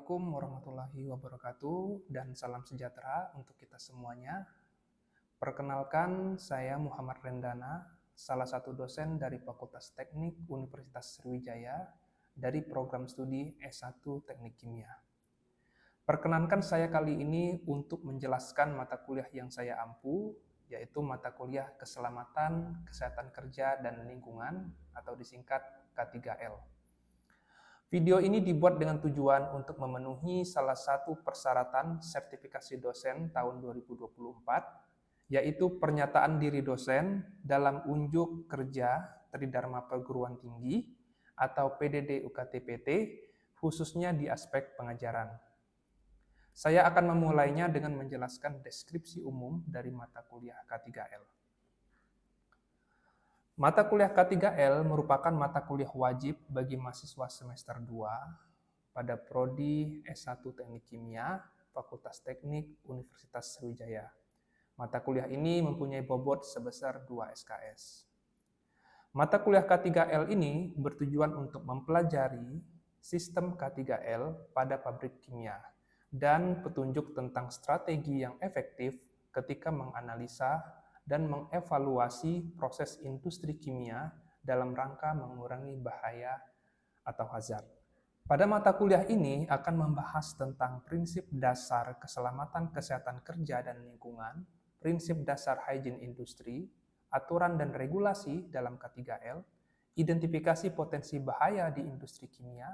Assalamualaikum warahmatullahi wabarakatuh dan salam sejahtera untuk kita semuanya. Perkenalkan, saya Muhammad Rendana, salah satu dosen dari Fakultas Teknik Universitas Sriwijaya dari program studi S1 Teknik Kimia. Perkenankan saya kali ini untuk menjelaskan mata kuliah yang saya ampu, yaitu mata kuliah Keselamatan, Kesehatan Kerja, dan Lingkungan atau disingkat K3L. Video ini dibuat dengan tujuan untuk memenuhi salah satu persyaratan sertifikasi dosen tahun 2024, yaitu pernyataan diri dosen dalam unjuk kerja Tridharma Perguruan Tinggi atau PDD UKT-PT, khususnya di aspek pengajaran. Saya akan memulainya dengan menjelaskan deskripsi umum dari mata kuliah K3L. Mata kuliah K3L merupakan mata kuliah wajib bagi mahasiswa semester 2 pada Prodi S1 Teknik Kimia, Fakultas Teknik Universitas Sriwijaya. Mata kuliah ini mempunyai bobot sebesar 2 SKS. Mata kuliah K3L ini bertujuan untuk mempelajari sistem K3L pada pabrik kimia dan petunjuk tentang strategi yang efektif ketika menganalisa dan mengevaluasi proses industri kimia dalam rangka mengurangi bahaya atau hazard. Pada mata kuliah ini akan membahas tentang prinsip dasar keselamatan kesehatan kerja dan lingkungan, prinsip dasar hygiene industri, aturan dan regulasi dalam K3L, identifikasi potensi bahaya di industri kimia,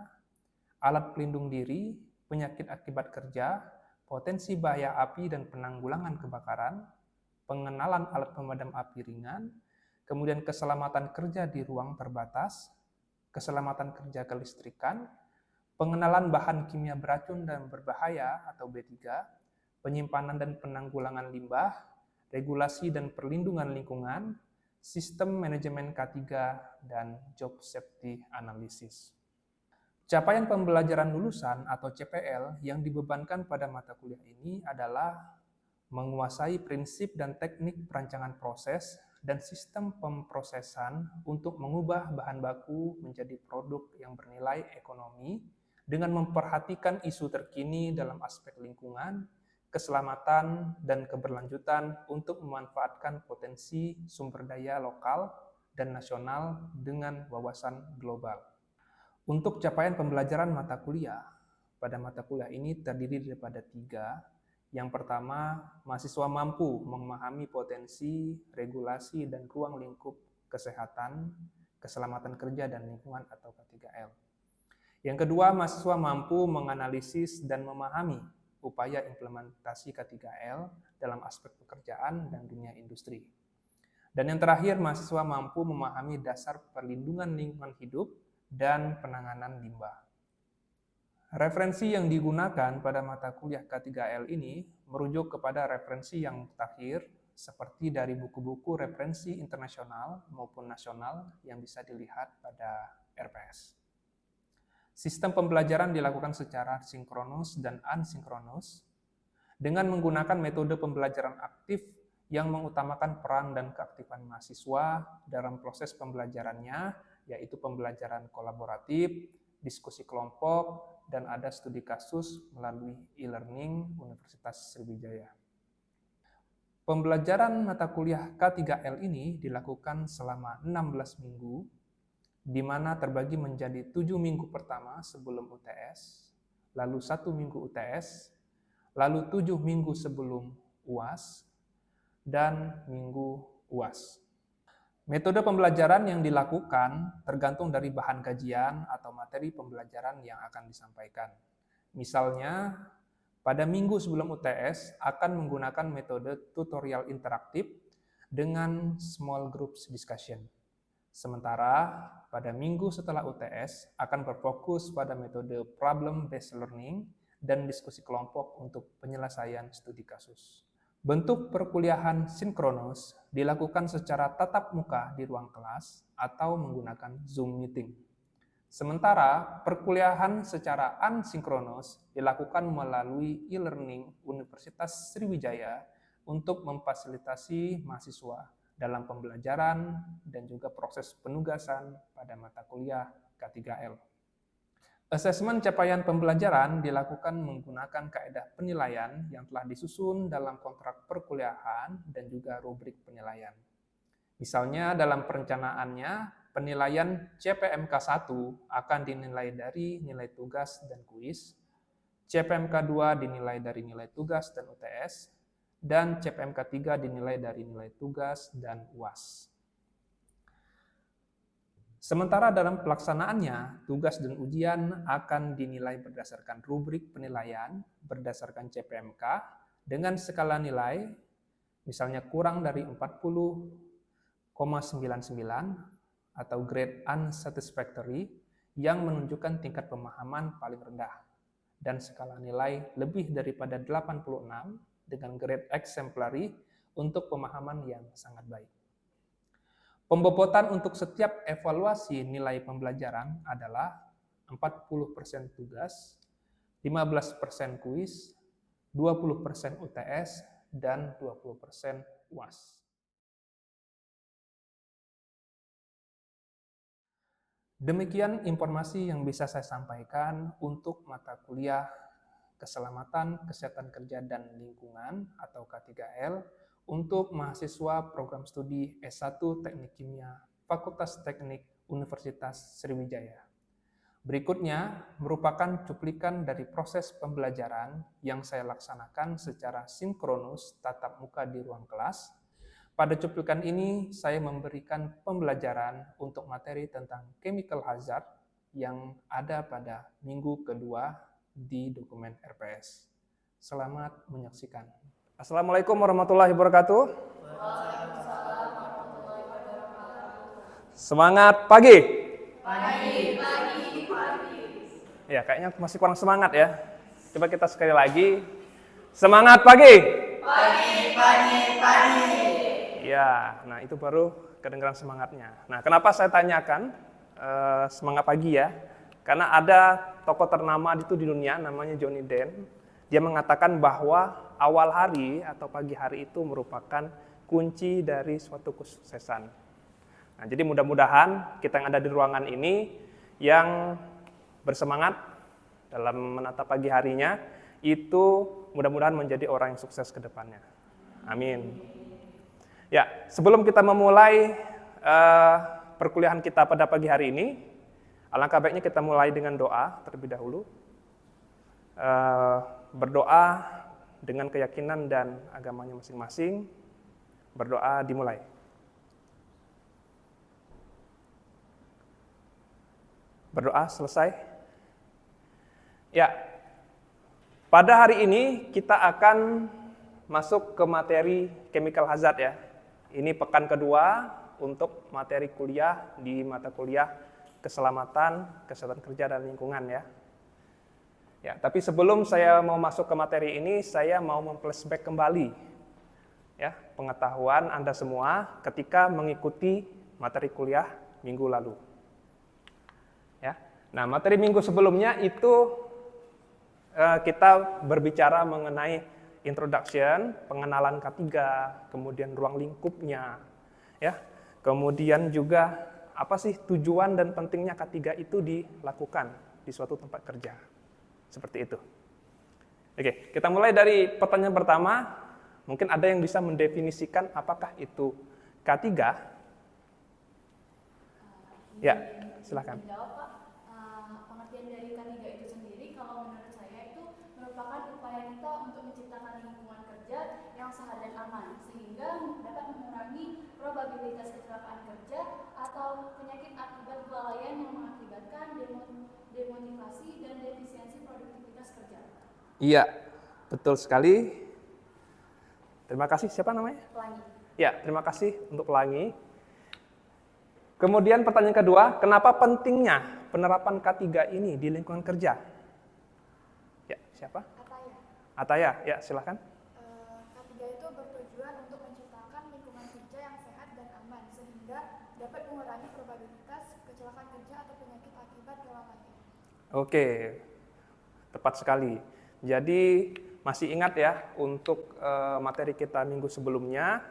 alat pelindung diri, penyakit akibat kerja, potensi bahaya api dan penanggulangan kebakaran, pengenalan alat pemadam api ringan, kemudian keselamatan kerja di ruang terbatas, keselamatan kerja kelistrikan, pengenalan bahan kimia beracun dan berbahaya atau B3, penyimpanan dan penanggulangan limbah, regulasi dan perlindungan lingkungan, sistem manajemen K3, dan job safety analysis. Capaian pembelajaran lulusan atau CPL yang dibebankan pada mata kuliah ini adalah menguasai prinsip dan teknik perancangan proses dan sistem pemprosesan untuk mengubah bahan baku menjadi produk yang bernilai ekonomi dengan memperhatikan isu terkini dalam aspek lingkungan, keselamatan, dan keberlanjutan untuk memanfaatkan potensi sumber daya lokal dan nasional dengan wawasan global. Untuk capaian pembelajaran mata kuliah, pada mata kuliah ini terdiri daripada 3. Yang pertama, mahasiswa mampu memahami potensi, regulasi, dan ruang lingkup kesehatan, keselamatan kerja, dan lingkungan atau K3L. Yang kedua, mahasiswa mampu menganalisis dan memahami upaya implementasi K3L dalam aspek pekerjaan dan dunia industri. Dan yang terakhir, mahasiswa mampu memahami dasar perlindungan lingkungan hidup dan penanganan limbah. Referensi yang digunakan pada mata kuliah K3L ini merujuk kepada referensi yang mutakhir seperti dari buku-buku referensi internasional maupun nasional yang bisa dilihat pada RPS. Sistem pembelajaran dilakukan secara sinkronus dan asinkronus dengan menggunakan metode pembelajaran aktif yang mengutamakan peran dan keaktifan mahasiswa dalam proses pembelajarannya, yaitu pembelajaran kolaboratif, diskusi kelompok, dan ada studi kasus melalui e-learning Universitas Sriwijaya. Pembelajaran mata kuliah K3L ini dilakukan selama 16 minggu, di mana terbagi menjadi 7 minggu pertama sebelum UTS, lalu 1 minggu UTS, lalu 7 minggu sebelum UAS, dan minggu UAS. Metode pembelajaran yang dilakukan tergantung dari bahan kajian atau materi pembelajaran yang akan disampaikan. Misalnya, pada minggu sebelum UTS akan menggunakan metode tutorial interaktif dengan small groups discussion. Sementara pada minggu setelah UTS akan berfokus pada metode problem-based learning dan diskusi kelompok untuk penyelesaian studi kasus. Bentuk perkuliahan sinkronus dilakukan secara tatap muka di ruang kelas atau menggunakan Zoom meeting. Sementara perkuliahan secara asinkronus dilakukan melalui e-learning Universitas Sriwijaya untuk memfasilitasi mahasiswa dalam pembelajaran dan juga proses penugasan pada mata kuliah K3L. Asesmen capaian pembelajaran dilakukan menggunakan kaedah penilaian yang telah disusun dalam kontrak perkuliahan dan juga rubrik penilaian. Misalnya dalam perencanaannya, penilaian CPMK 1 akan dinilai dari nilai tugas dan kuis, CPMK 2 dinilai dari nilai tugas dan UTS, dan CPMK 3 dinilai dari nilai tugas dan UAS. Sementara dalam pelaksanaannya, tugas dan ujian akan dinilai berdasarkan rubrik penilaian berdasarkan CPMK dengan skala nilai, misalnya kurang dari 40,99 atau grade unsatisfactory yang menunjukkan tingkat pemahaman paling rendah, dan skala nilai lebih daripada 86 dengan grade exemplary untuk pemahaman yang sangat baik. Pembobotan untuk setiap evaluasi nilai pembelajaran adalah 40% tugas, 15% kuis, 20% UTS, dan 20% UAS. Demikian informasi yang bisa saya sampaikan untuk mata kuliah Keselamatan, Kesehatan Kerja, dan Lingkungan atau K3L untuk mahasiswa program studi S1 Teknik Kimia, Fakultas Teknik Universitas Sriwijaya. Berikutnya merupakan cuplikan dari proses pembelajaran yang saya laksanakan secara sinkronus tatap muka di ruang kelas. Pada cuplikan ini, saya memberikan pembelajaran untuk materi tentang chemical hazard yang ada pada minggu kedua di dokumen RPS. Selamat menyaksikan. Assalamualaikum warahmatullahi wabarakatuh. Waalaikumsalam warahmatullahi wabarakatuh. Semangat pagi. Pagi. Ya, kayaknya masih kurang semangat ya. Coba kita sekali lagi. Semangat pagi. Pagi. Ya, nah itu baru kedengaran semangatnya. Nah, kenapa saya tanyakan semangat pagi ya? Karena ada tokoh ternama itu di dunia namanya Johnny Den. Dia mengatakan bahwa awal hari atau pagi hari itu merupakan kunci dari suatu kesuksesan. Nah, jadi mudah-mudahan kita yang ada di ruangan ini yang bersemangat dalam menata pagi harinya itu mudah-mudahan menjadi orang yang sukses ke depannya. Amin. Ya, sebelum kita memulai perkuliahan kita pada pagi hari ini, alangkah baiknya kita mulai dengan doa terlebih dahulu. Berdoa dengan keyakinan dan agamanya masing-masing. Berdoa dimulai. Berdoa selesai. Ya, pada hari ini kita akan masuk ke materi chemical hazard ya. Ini pekan kedua untuk materi kuliah di mata kuliah Keselamatan, Kesehatan Kerja, dan Lingkungan ya. Ya, tapi sebelum saya mau masuk ke materi ini, saya mau memflashback kembali ya, pengetahuan Anda semua ketika mengikuti materi kuliah minggu lalu. Ya. Nah, materi minggu sebelumnya itu kita berbicara mengenai introduction, pengenalan K3, kemudian ruang lingkupnya, ya. Kemudian juga apa sih tujuan dan pentingnya K3 itu dilakukan di suatu tempat kerja. Seperti itu. Oke, kita mulai dari pertanyaan pertama. Mungkin ada yang bisa mendefinisikan apakah itu K3? Ya, silakan. Menjawab, Pak. Pengertian dari K3 itu sendiri, kalau menurut saya itu merupakan upaya kita untuk menciptakan lingkungan kerja yang sehat dan aman, sehingga dapat mengurangi probabilitas kecelakaan kerja atau penyakit akibat kelalaian yang mengakibatkan demotivasi dan defisiensi produktivitas kerja. Iya, betul sekali. Terima kasih. Siapa namanya? Pelangi. Ya, terima kasih untuk Pelangi. Kemudian pertanyaan kedua, kenapa pentingnya penerapan K3 ini di lingkungan kerja? Ya, siapa? Ataya, ya silakan. K3 itu bertujuan untuk menciptakan lingkungan kerja yang sehat dan aman, sehingga dapat mengurangi probabilitas kecelakaan kerja atau penyakit akibat kelalaian. Oke, tepat sekali. Jadi masih ingat ya untuk materi kita minggu sebelumnya.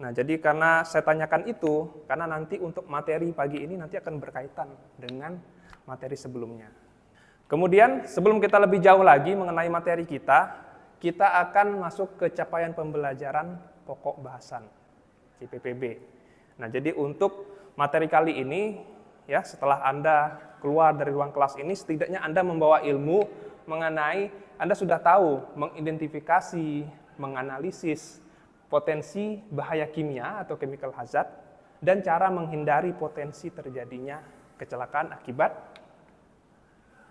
Nah, jadi karena saya tanyakan itu, karena nanti untuk materi pagi ini nanti akan berkaitan dengan materi sebelumnya. Kemudian sebelum kita lebih jauh lagi mengenai materi kita akan masuk ke capaian pembelajaran pokok bahasan CPPB. Nah, jadi untuk materi kali ini ya, setelah Anda keluar dari ruang kelas ini, setidaknya Anda membawa ilmu mengenai, Anda sudah tahu mengidentifikasi, menganalisis potensi bahaya kimia atau chemical hazard dan cara menghindari potensi terjadinya kecelakaan akibat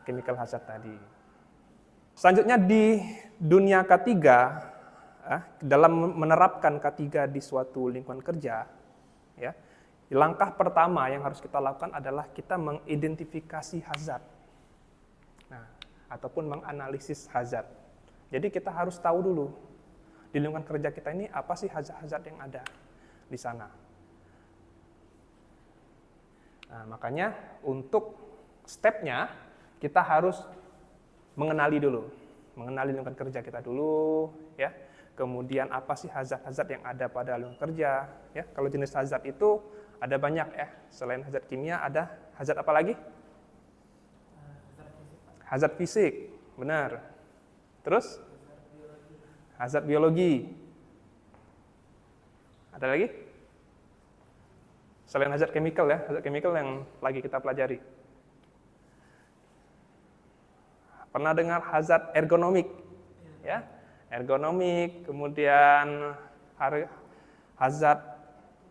chemical hazard tadi. Selanjutnya di dunia K3, dalam menerapkan K3 di suatu lingkungan kerja, ya, langkah pertama yang harus kita lakukan adalah kita mengidentifikasi hazard, ataupun menganalisis hazard. Jadi kita harus tahu dulu di lingkungan kerja kita ini apa sih hazard-hazard yang ada di sana. Nah, makanya untuk stepnya kita harus mengenali lingkungan kerja kita dulu, ya. Kemudian apa sih hazard-hazard yang ada pada lingkungan kerja, ya. Kalau jenis hazard itu ada banyak ya. Selain hazard kimia ada hazard apa lagi? Hazard fisik, benar. Terus? Hazard biologi. Ada lagi? Selain hazard chemical ya, hazard chemical yang lagi kita pelajari. Pernah dengar hazard ergonomik? Ya, ergonomik, kemudian hazard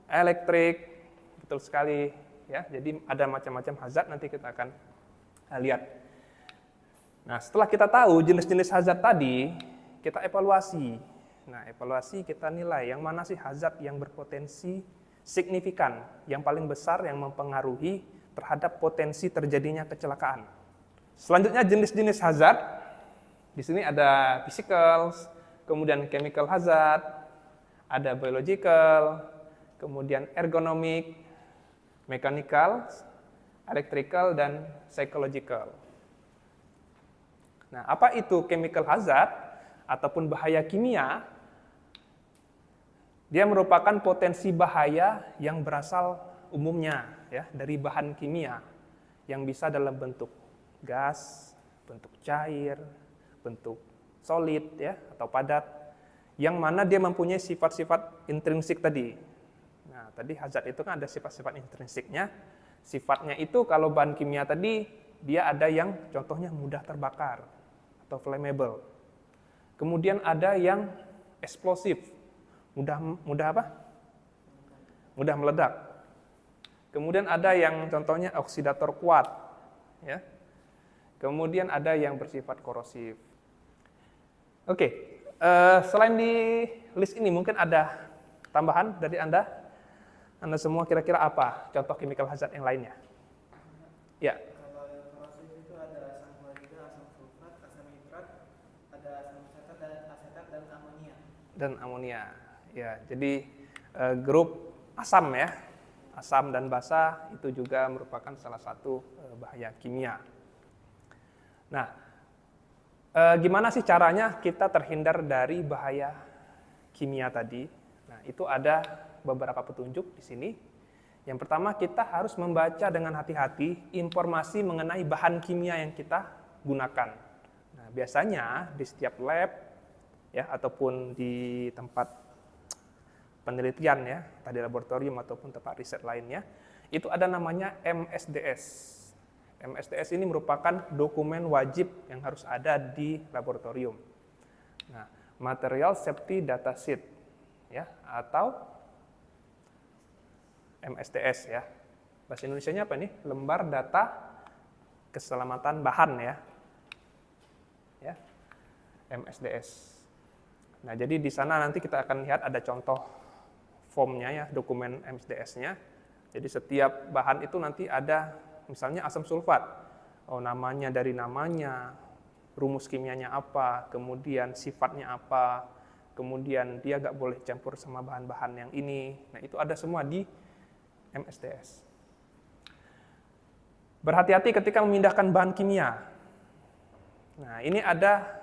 elektrik, betul sekali. Ya, jadi ada macam-macam hazard, nanti kita akan lihat. Nah, setelah kita tahu jenis-jenis hazard tadi, kita evaluasi. Nah, evaluasi kita nilai yang mana sih hazard yang berpotensi signifikan, yang paling besar yang mempengaruhi terhadap potensi terjadinya kecelakaan. Selanjutnya jenis-jenis hazard. Di sini ada physical, kemudian chemical hazard, ada biological, kemudian ergonomic, mechanical, electrical, dan psychological. Nah, apa itu chemical hazard ataupun bahaya kimia? Dia merupakan potensi bahaya yang berasal umumnya ya dari bahan kimia yang bisa dalam bentuk gas, bentuk cair, bentuk solid ya atau padat, yang mana dia mempunyai sifat-sifat intrinsik tadi. Nah, tadi hazard itu kan ada sifat-sifat intrinsiknya. Sifatnya itu kalau bahan kimia tadi dia ada yang contohnya mudah terbakar atau flammable. Kemudian ada yang eksplosif, mudah apa? Mudah meledak. Kemudian ada yang contohnya oksidator kuat, ya. Kemudian ada yang bersifat korosif. Oke, selain di list ini mungkin ada tambahan dari Anda? Anda semua kira-kira apa contoh chemical hazard yang lainnya? Ya. Kalau yang korosif itu ada asam klorida, asam sulfat, asam nitrat, ada asam asetat dan amonia. Dan amonia. Ya, jadi grup asam ya. Asam dan basa itu juga merupakan salah satu bahaya kimia. Nah, gimana sih caranya kita terhindar dari bahaya kimia tadi? Nah, itu ada beberapa petunjuk di sini. Yang pertama, kita harus membaca dengan hati-hati informasi mengenai bahan kimia yang kita gunakan. Nah, biasanya di setiap lab ya ataupun di tempat penelitian ya, tadi laboratorium ataupun tempat riset lainnya, itu ada namanya MSDS. MSDS ini merupakan dokumen wajib yang harus ada di laboratorium. Nah, Material Safety Data Sheet ya atau MSDS ya. Bahasa Indonesianya apa nih? Lembar data keselamatan bahan ya. Ya. MSDS. Nah, jadi di sana nanti kita akan lihat ada contoh formnya ya, dokumen MSDS-nya. Jadi setiap bahan itu nanti ada misalnya asam sulfat. Oh, namanya dari namanya, rumus kimianya apa, kemudian sifatnya apa, kemudian dia nggak boleh campur sama bahan-bahan yang ini. Nah, itu ada semua di MSDS. Berhati-hati ketika memindahkan bahan kimia. Nah, ini ada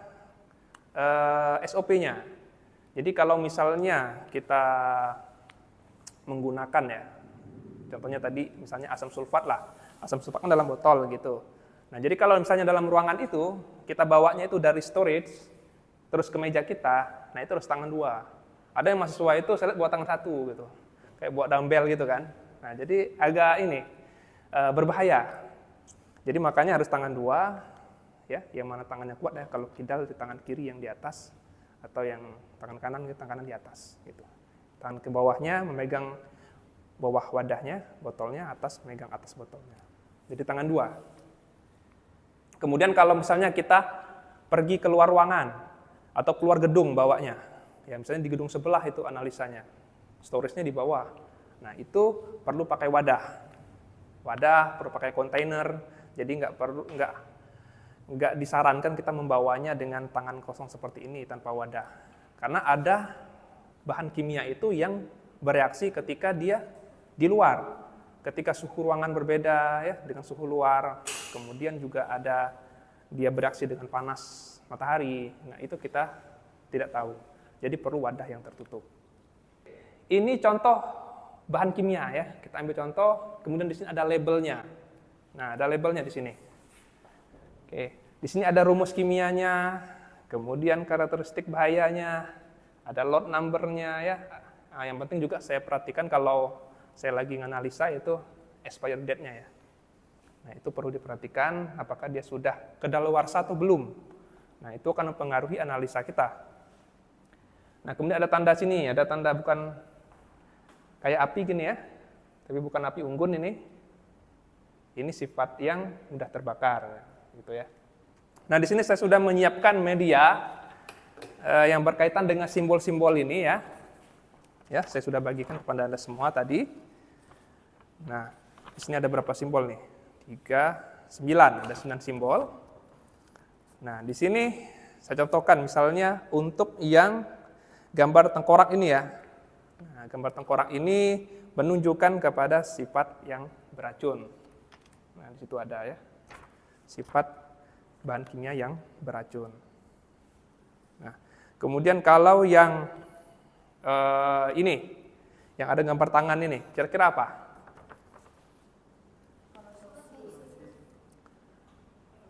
SOP-nya. Jadi kalau misalnya kita menggunakan ya, contohnya tadi misalnya asam sulfat lah, asam sulfat kan dalam botol gitu. Nah, jadi kalau misalnya dalam ruangan itu, kita bawanya itu dari storage, terus ke meja kita, nah itu harus tangan 2. Ada yang mahasiswa itu saya lihat bawa tangan 1 gitu, kayak bawa dumbbell gitu kan. Nah, jadi agak ini, berbahaya. Jadi makanya harus tangan 2, ya, yang mana tangannya kuat ya, kalau kidal di tangan kiri yang di atas, atau yang tangan kanan di atas gitu. Tangan ke bawahnya memegang bawah wadahnya, botolnya, atas memegang atas botolnya. Jadi tangan 2. Kemudian kalau misalnya kita pergi keluar ruangan atau keluar gedung bawanya, ya misalnya di gedung sebelah itu analisanya, storage-nya di bawah. Nah itu perlu pakai wadah, perlu pakai kontainer. Jadi nggak disarankan kita membawanya dengan tangan kosong seperti ini tanpa wadah, karena ada bahan kimia itu yang bereaksi ketika dia di luar. Ketika suhu ruangan berbeda ya dengan suhu luar, kemudian juga ada dia bereaksi dengan panas matahari. Nah, itu kita tidak tahu. Jadi perlu wadah yang tertutup. Ini contoh bahan kimia ya. Kita ambil contoh, kemudian di sini ada labelnya. Nah, ada labelnya di sini. Oke, di sini ada rumus kimianya, kemudian karakteristik bahayanya, ada lot number-nya ya. Nah, yang penting juga saya perhatikan kalau saya lagi nganalisa itu expired date-nya ya. Nah, itu perlu diperhatikan apakah dia sudah kedaluarsa atau belum. Nah, itu akan mempengaruhi analisa kita. Nah, kemudian ada tanda sini, ada tanda bukan kayak api gini ya, tapi bukan api unggun ini. Ini sifat yang mudah terbakar gitu ya. Nah, di sini saya sudah menyiapkan media yang berkaitan dengan simbol-simbol ini ya. Ya, saya sudah bagikan kepada Anda semua tadi. Nah, di sini ada berapa simbol nih? 3, 9, ada 9 simbol. Nah, di sini saya contohkan misalnya untuk yang gambar tengkorak ini ya. Nah, gambar tengkorak ini menunjukkan kepada sifat yang beracun. Nah, di situ ada ya, sifat bahan kimia yang beracun. Nah, kemudian kalau yang ini, yang ada gambar tangan ini, kira-kira apa?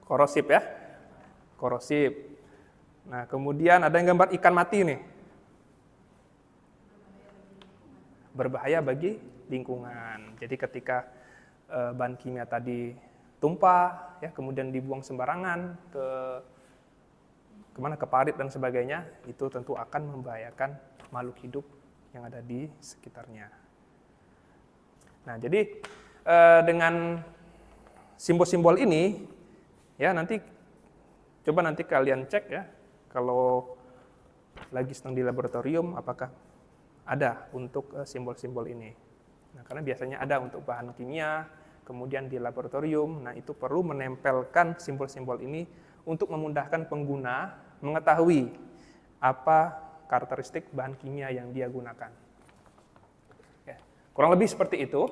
Korosif ya, korosif. Nah, kemudian ada yang gambar ikan mati nih, berbahaya bagi lingkungan. Jadi ketika bahan kimia tadi tumpah, ya kemudian dibuang sembarangan kemana, ke parit dan sebagainya, itu tentu akan membahayakan makhluk hidup yang ada di sekitarnya. Nah, jadi dengan simbol-simbol ini, ya nanti kalian cek ya, kalau lagi sedang di laboratorium apakah ada untuk simbol-simbol ini. Nah, karena biasanya ada untuk bahan kimia, kemudian di laboratorium, nah itu perlu menempelkan simbol-simbol ini untuk memudahkan pengguna mengetahui apa karakteristik bahan kimia yang dia gunakan. Ya, kurang lebih seperti itu.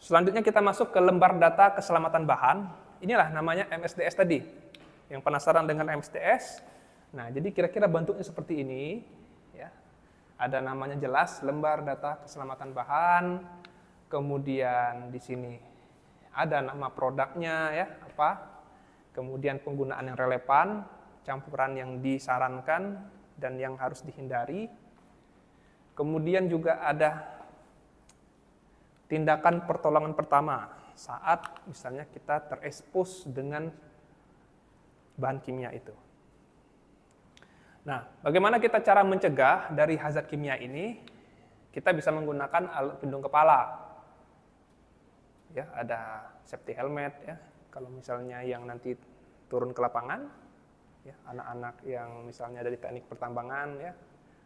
Selanjutnya kita masuk ke lembar data keselamatan bahan. Inilah namanya MSDS tadi. Yang penasaran dengan MSDS? Nah, jadi kira-kira bentuknya seperti ini. Ya. Ada namanya jelas, lembar data keselamatan bahan. Kemudian di sini ada nama produknya, ya apa. Kemudian penggunaan yang relevan, campuran yang disarankan dan yang harus dihindari. Kemudian juga ada tindakan pertolongan pertama saat misalnya kita terekspos dengan bahan kimia itu. Nah, bagaimana kita cara mencegah dari hazard kimia ini? Kita bisa menggunakan alat pelindung kepala. Ya, ada safety helmet ya. Kalau misalnya yang nanti turun ke lapangan, ya, anak-anak yang misalnya dari teknik pertambangan ya.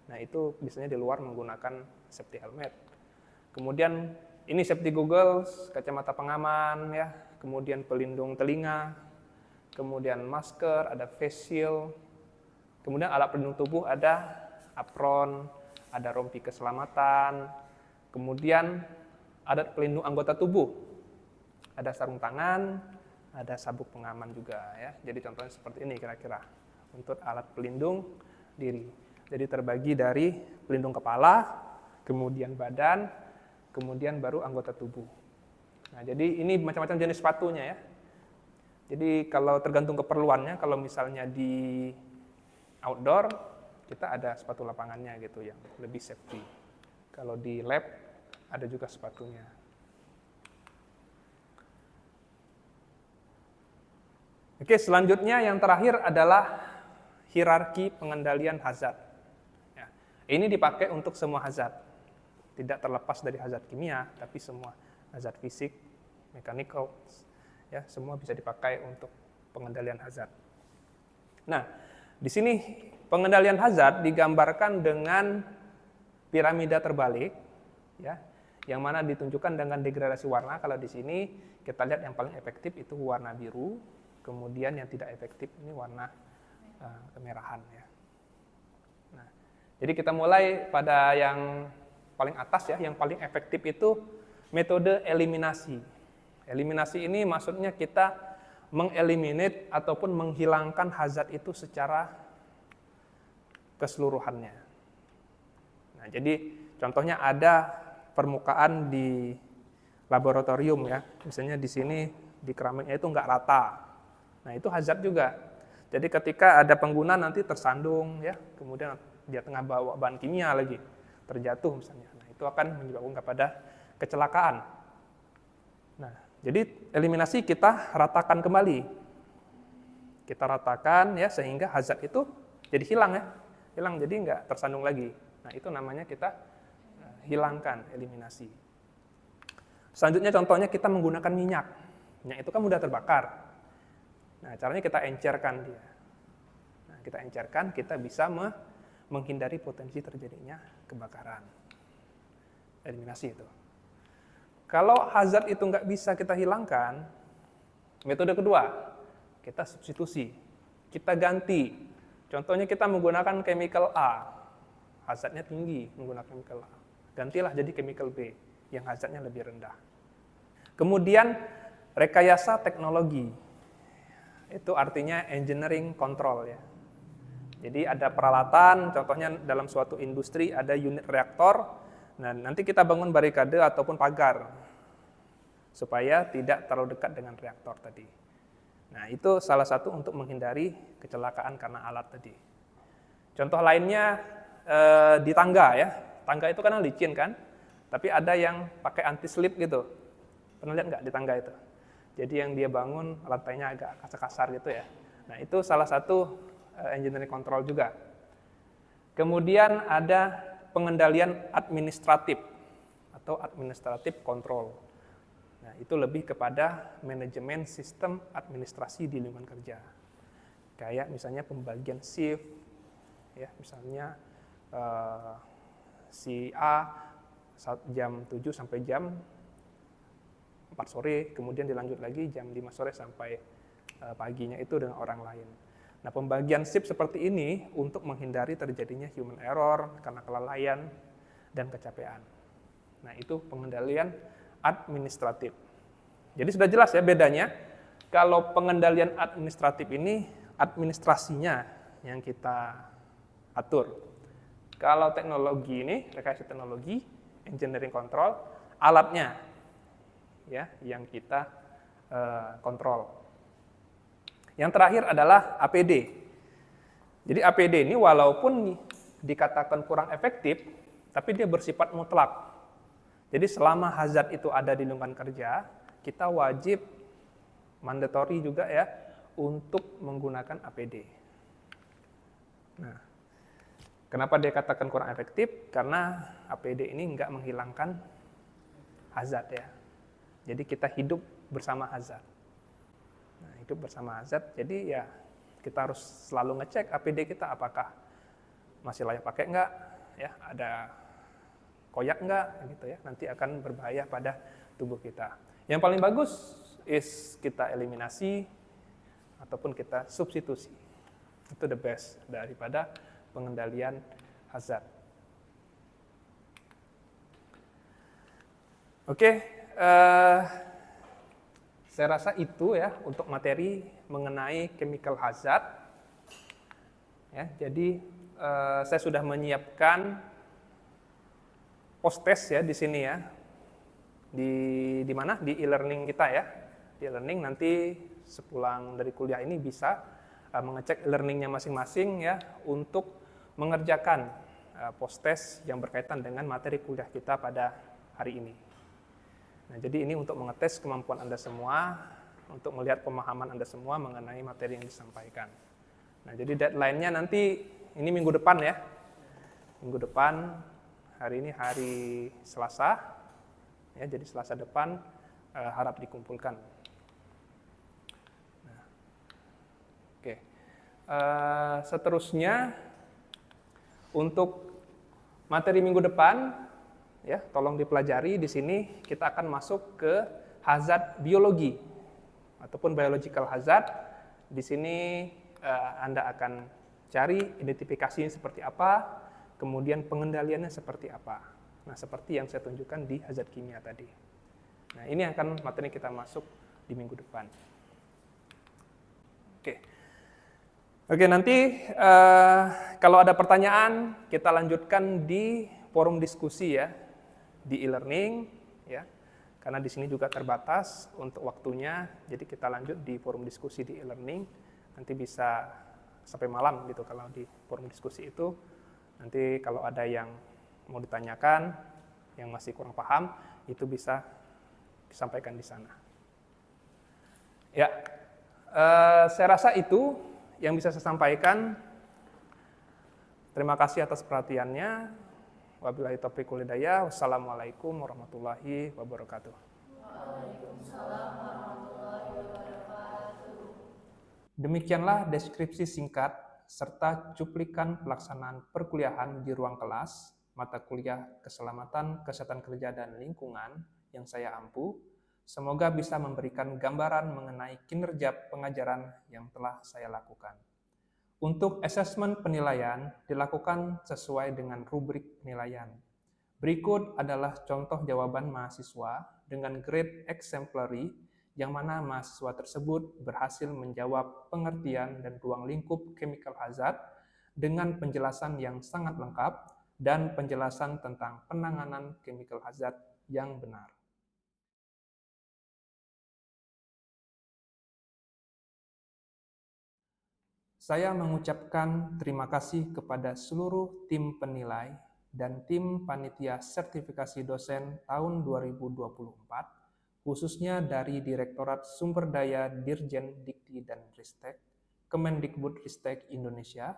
Nah, itu biasanya di luar menggunakan safety helmet. Kemudian ini safety goggles, kacamata pengaman ya, kemudian pelindung telinga, kemudian masker, ada face shield, kemudian alat pelindung tubuh ada apron, ada rompi keselamatan, kemudian alat pelindung anggota tubuh, ada sarung tangan, ada sabuk pengaman juga ya. Jadi contohnya seperti ini kira-kira untuk alat pelindung diri. Jadi terbagi dari pelindung kepala, kemudian badan, kemudian baru anggota tubuh. Nah, jadi ini macam-macam jenis sepatunya ya. Jadi kalau tergantung keperluannya, kalau misalnya di outdoor, kita ada sepatu lapangannya gitu yang lebih safety. Kalau di lab, ada juga sepatunya. Oke, selanjutnya yang terakhir adalah hierarki pengendalian hazard. Ya, ini dipakai untuk semua hazard. Tidak terlepas dari hazard kimia, tapi semua hazard fisik, mechanical, ya, semua bisa dipakai untuk pengendalian hazard. Nah, di sini pengendalian hazard digambarkan dengan piramida terbalik, ya, yang mana ditunjukkan dengan degradasi warna. Kalau di sini kita lihat yang paling efektif itu warna biru, kemudian yang tidak efektif ini warna kemerahan. Ya. Nah, jadi kita mulai pada yang paling atas ya, yang paling efektif itu metode eliminasi. Eliminasi ini maksudnya kita mengeliminate ataupun menghilangkan hazard itu secara keseluruhannya. Nah, jadi contohnya ada permukaan di laboratorium ya, misalnya di sini di keramiknya itu nggak rata. Nah, itu hazard juga. Jadi ketika ada pengguna nanti tersandung ya, kemudian dia tengah bawa bahan kimia lagi, terjatuh misalnya. Nah, itu akan menyebabkan kepada kecelakaan. Nah, jadi eliminasi kita ratakan kembali. Kita ratakan ya sehingga hazard itu jadi hilang ya. Hilang jadi nggak tersandung lagi. Nah, itu namanya kita hilangkan, eliminasi. Selanjutnya contohnya kita menggunakan minyak. Minyak itu kan mudah terbakar. Nah, caranya kita encerkan dia. Nah, kita encerkan, kita bisa menghindari potensi terjadinya kebakaran. Eliminasi itu. Kalau hazard itu nggak bisa kita hilangkan, metode kedua, kita substitusi. Kita ganti. Contohnya kita menggunakan chemical A. Hazardnya tinggi menggunakan chemical A. Gantilah jadi chemical B yang hazardnya lebih rendah. Kemudian rekayasa teknologi. Itu artinya engineering control ya. Jadi ada peralatan, contohnya dalam suatu industri ada unit reaktor. Nah, nanti kita bangun barikade ataupun pagar supaya tidak terlalu dekat dengan reaktor tadi. Nah, itu salah satu untuk menghindari kecelakaan karena alat tadi. Contoh lainnya di tangga ya. Tangga itu kan licin kan, tapi ada yang pakai anti slip gitu. Pernah lihat nggak di tangga itu? Jadi yang dia bangun lantainya agak kasar-kasar gitu ya. Nah, itu salah satu engineering control juga. Kemudian ada pengendalian administratif atau administrative control. Nah, itu lebih kepada manajemen sistem administrasi di lingkungan kerja. Kayak misalnya pembagian shift, ya, misalnya si A jam 7 sampai jam 4 sore, kemudian dilanjut lagi jam 5 sore sampai paginya itu dengan orang lain. Nah, pembagian shift seperti ini untuk menghindari terjadinya human error karena kelalaian dan kecapean. Nah, itu pengendalian administratif. Jadi sudah jelas ya bedanya. Kalau pengendalian administratif ini, administrasinya yang kita atur. Kalau teknologi ini, rekayasa teknologi, engineering control, alatnya ya yang kita kontrol. Yang terakhir adalah APD. Jadi APD ini walaupun dikatakan kurang efektif, tapi dia bersifat mutlak. Jadi selama hazard itu ada di lingkungan kerja, kita wajib mandatory juga ya untuk menggunakan APD. Nah, kenapa dia katakan kurang efektif? Karena APD ini enggak menghilangkan hazard ya. Jadi kita hidup bersama hazard. Nah, hidup bersama hazard, jadi ya kita harus selalu ngecek APD kita apakah masih layak pakai enggak, ya ada koyak enggak, gitu ya. Nanti akan berbahaya pada tubuh kita. Yang paling bagus is kita eliminasi ataupun kita substitusi. Itu the best daripada pengendalian hazard. Oke, saya rasa itu ya untuk materi mengenai chemical hazard. Ya, jadi saya sudah menyiapkan post test ya di sini ya. Di mana? Di e-learning kita ya. di e-learning. Nanti sepulang dari kuliah ini bisa mengecek e-learningnya masing-masing ya untuk mengerjakan post-test yang berkaitan dengan materi kuliah kita pada hari ini. Nah, jadi ini untuk mengetes kemampuan Anda semua, untuk melihat pemahaman Anda semua mengenai materi yang disampaikan. Nah, jadi deadline-nya nanti ini minggu depan ya. Minggu depan, hari ini hari Selasa, ya, jadi Selasa depan harap dikumpulkan. Nah, oke. Seterusnya, untuk materi minggu depan, ya, tolong dipelajari. Di sini kita akan masuk ke hazard biologi ataupun biological hazard. Di sini Anda akan cari identifikasinya seperti apa, kemudian pengendaliannya seperti apa. Nah, seperti yang saya tunjukkan di hazard kimia tadi. Nah, ini akan materi kita masuk di minggu depan. Oke, nanti kalau ada pertanyaan kita lanjutkan di forum diskusi ya, di e-learning ya. Karena di sini juga terbatas untuk waktunya, jadi kita lanjut di forum diskusi di e-learning. Nanti bisa sampai malam gitu kalau di forum diskusi itu. Nanti kalau ada yang mau ditanyakan, yang masih kurang paham, itu bisa disampaikan di sana. Ya, saya rasa itu yang bisa saya sampaikan. Terima kasih atas perhatiannya. Wabillahi taufiq wal hidayah. Wassalamualaikum warahmatullahi wabarakatuh. Waalaikumsalam warahmatullahi wabarakatuh. Demikianlah deskripsi singkat serta cuplikan pelaksanaan perkuliahan di ruang kelas mata kuliah Keselamatan, Kesehatan Kerja dan Lingkungan yang saya ampu. Semoga bisa memberikan gambaran mengenai kinerja pengajaran yang telah saya lakukan. Untuk asesmen penilaian dilakukan sesuai dengan rubrik penilaian. Berikut adalah contoh jawaban mahasiswa dengan grade exemplary yang mana mahasiswa tersebut berhasil menjawab pengertian dan ruang lingkup chemical hazard dengan penjelasan yang sangat lengkap dan penjelasan tentang penanganan chemical hazard yang benar. Saya mengucapkan terima kasih kepada seluruh tim penilai dan tim panitia sertifikasi dosen tahun 2024, khususnya dari Direktorat Sumber Daya Dirjen Dikti dan Ristek, Kemendikbudristek Indonesia.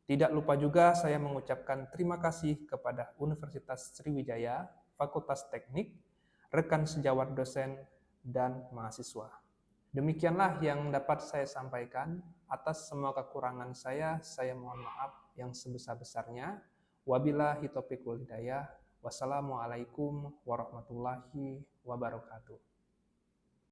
Tidak lupa juga saya mengucapkan terima kasih kepada Universitas Sriwijaya, Fakultas Teknik, rekan sejawat dosen, dan mahasiswa. Demikianlah yang dapat saya sampaikan. Atas semua kekurangan saya mohon maaf yang sebesar-besarnya. Wabillahi taufiq wal hidayah. Wassalamualaikum warahmatullahi wabarakatuh.